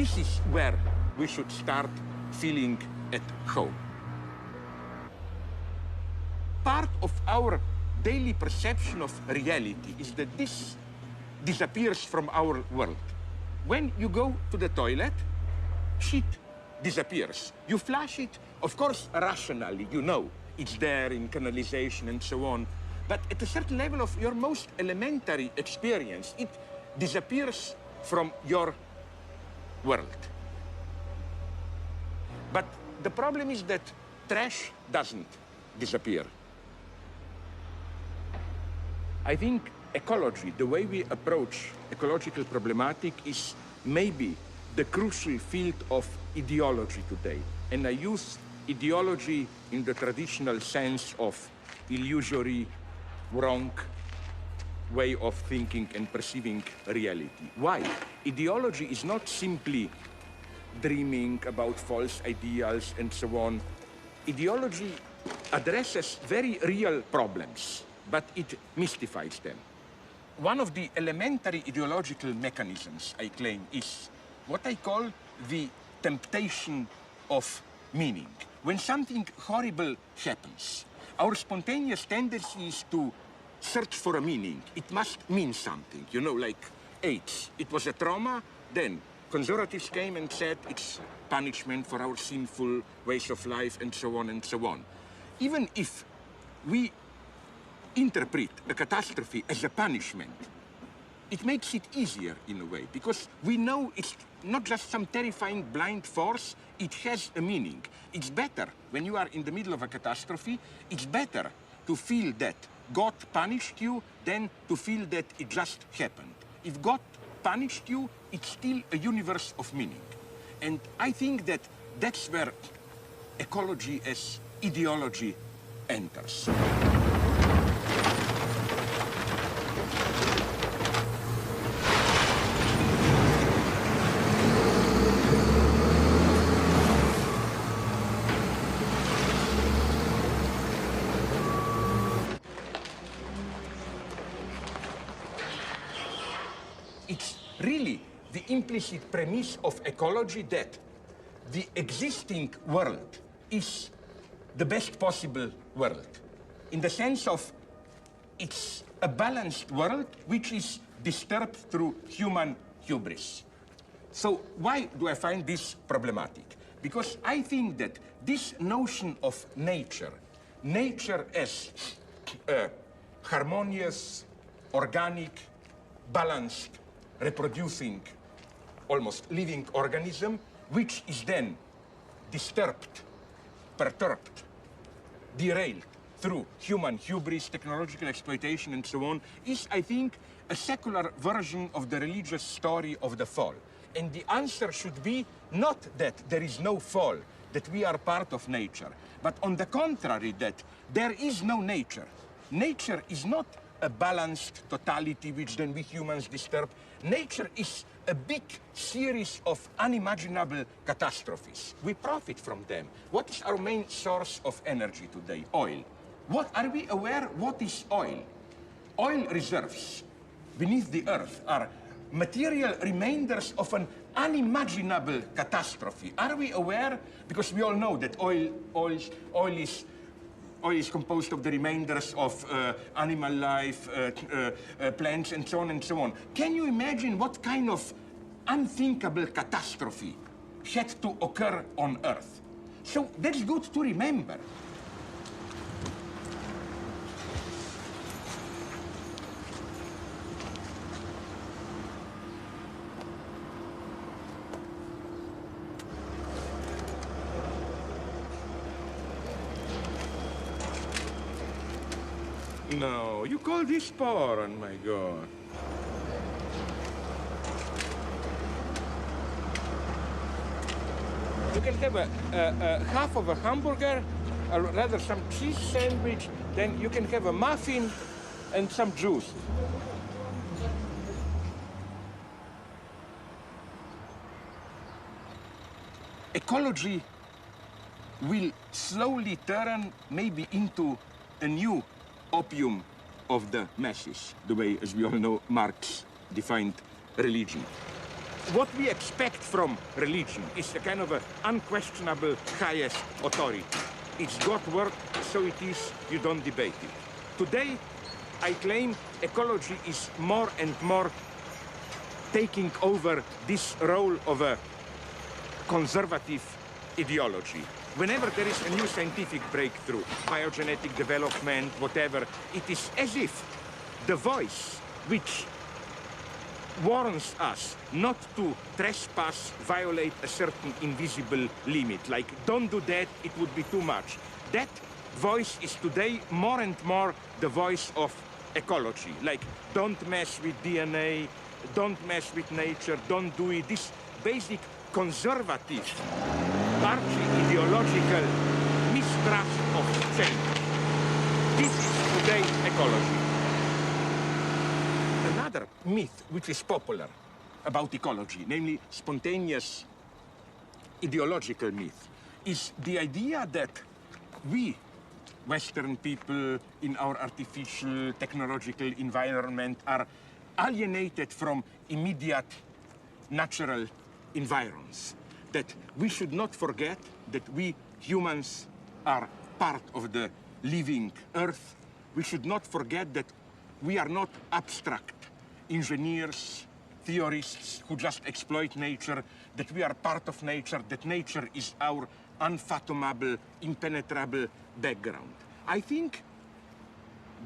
this is where we should start feeling at home. Part of our daily perception of reality is that this disappears from our world. When you go to the toilet, shit disappears. You flush it, of course, rationally, you know it's there in canalization and so on. But at a certain level of your most elementary experience, it disappears from your world. But the problem is that trash doesn't disappear. I think ecology, the way we approach ecological problematic, is maybe the crucial field of ideology today. And I use ideology in the traditional sense of illusory, wrong way of thinking and perceiving reality. Why? Ideology is not simply dreaming about false ideals and so on. Ideology addresses very real problems, but it mystifies them. One of the elementary ideological mechanisms, I claim, is what I call the temptation of meaning. When something horrible happens, our spontaneous tendency is to search for a meaning. It must mean something, you know, like AIDS. It was a trauma, then conservatives came and said it's punishment for our sinful ways of life and so on and so on. Even if we interpret a catastrophe as a punishment, it makes it easier in a way, because we know it's not just some terrifying blind force, it has a meaning. It's better, when you are in the middle of a catastrophe, it's better to feel that God punished you than to feel that it just happened. If God punished you, it's still a universe of meaning. And I think that that's where ecology as ideology enters. It's really the implicit premise of ecology that the existing world is the best possible world, in the sense of it's a balanced world which is disturbed through human hubris. So why do I find this problematic? Because I think that this notion of nature as a harmonious, organic, balanced, reproducing, almost living organism, which is then disturbed, perturbed, derailed through human hubris, technological exploitation, and so on, is, I think, a secular version of the religious story of the fall. And the answer should be not that there is no fall, that we are part of nature, but on the contrary, that there is no nature. Nature is not a balanced totality which then we humans disturb. Nature is a big series of unimaginable catastrophes. We profit from them. What is our main source of energy today? Oil. Are we aware what is oil? Oil reserves beneath the earth are material remainders of an unimaginable catastrophe. Are we aware? Because we all know that oil is composed of the remainders of animal life, plants, and so on and so on. Can you imagine what kind of unthinkable catastrophe had to occur on Earth? So that's good to remember. No, you call this porn, my God. You can have a half of a hamburger, or rather some cheese sandwich, then you can have a muffin and some juice. Ecology will slowly turn maybe into a new opium of the masses, the way, as we all know, Marx defined religion. what we expect from religion is a kind of an unquestionable highest authority. It's God's word, so it is, you don't debate it. Today, I claim ecology is more and more taking over this role of a conservative ideology. Whenever there is a new scientific breakthrough, biogenetic development, whatever, it is as if the voice which warns us not to trespass, violate a certain invisible limit, like don't do that, it would be too much. That voice is today more and more the voice of ecology, like don't mess with DNA, don't mess with nature, don't do it. This basic conservative, archi-ideological mistrust of change. This is today ecology. Another myth which is popular about ecology, namely spontaneous ideological myth, is the idea that we, Western people in our artificial technological environment, are alienated from immediate natural environs. That we should not forget that we humans are part of the living earth. We should not forget that we are not abstract engineers, theorists who just exploit nature, that we are part of nature, that nature is our unfathomable, impenetrable background. I think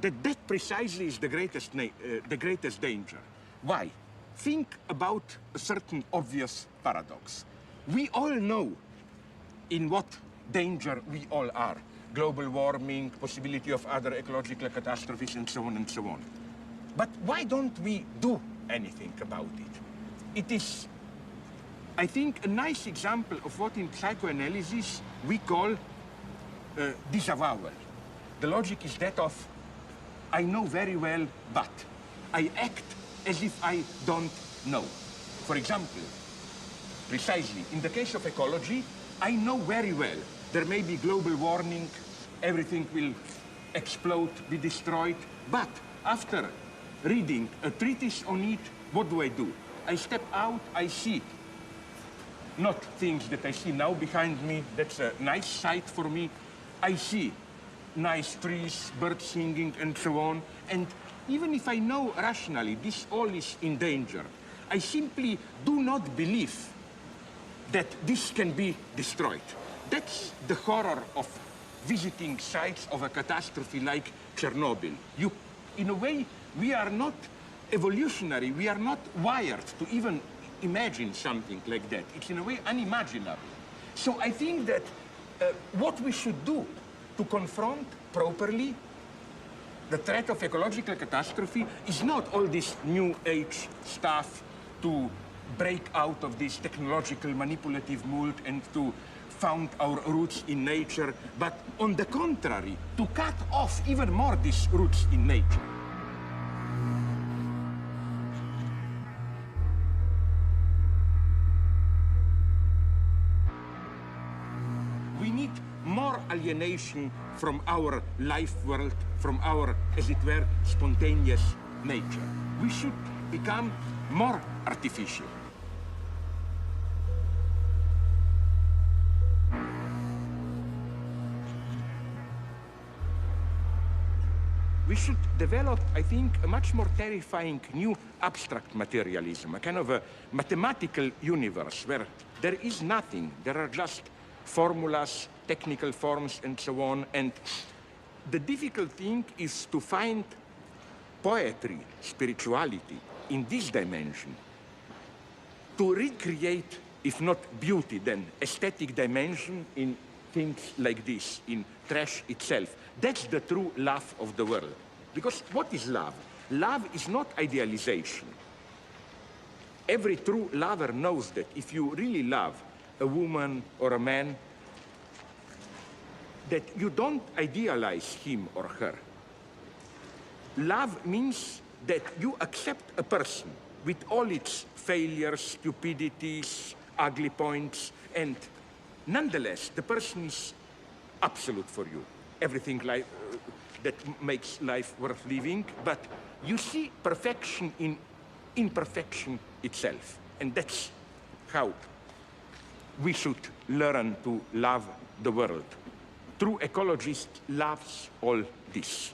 that that precisely is the greatest danger. Why? Think about a certain obvious paradox. We all know in what danger we all are. Global warming, possibility of other ecological catastrophes, and so on and so on. But why don't we do anything about it? It is, I think, a nice example of what in psychoanalysis we call disavowal. The logic is that of, I know very well, but I act as if I don't know. For example, precisely, in the case of ecology, I know very well there may be global warming, everything will explode, be destroyed, but after reading a treatise on it, what do? I step out, I see not things that I see now behind me, that's a nice sight for me. I see nice trees, birds singing, and so on. And even if I know rationally this all is in danger, I simply do not believe that this can be destroyed. That's the horror of visiting sites of a catastrophe like Chernobyl. In a way, we are not evolutionary, we are not wired to even imagine something like that. It's in a way unimaginable. So I think that what we should do to confront properly the threat of ecological catastrophe is not all this new age stuff to break out of this technological manipulative mold and to found our roots in nature, but on the contrary, to cut off even more these roots in nature. We need more alienation from our life world, from our, as it were, spontaneous nature. We should become more artificial. We should develop, I think, a much more terrifying new abstract materialism, a kind of a mathematical universe where there is nothing, there are just formulas, technical forms, and so on. And the difficult thing is to find poetry, spirituality in this dimension, to recreate, if not beauty, then aesthetic dimension in things like this, in trash itself. That's the true love of the world. Because what is love? Love is not idealization. Every true lover knows that if you really love a woman or a man, that you don't idealize him or her. Love means that you accept a person with all its failures, stupidities, ugly points, and nonetheless, the person is absolute for you. Everything that makes life worth living, but you see perfection in imperfection itself. And that's how we should learn to love the world. True ecologist loves all this.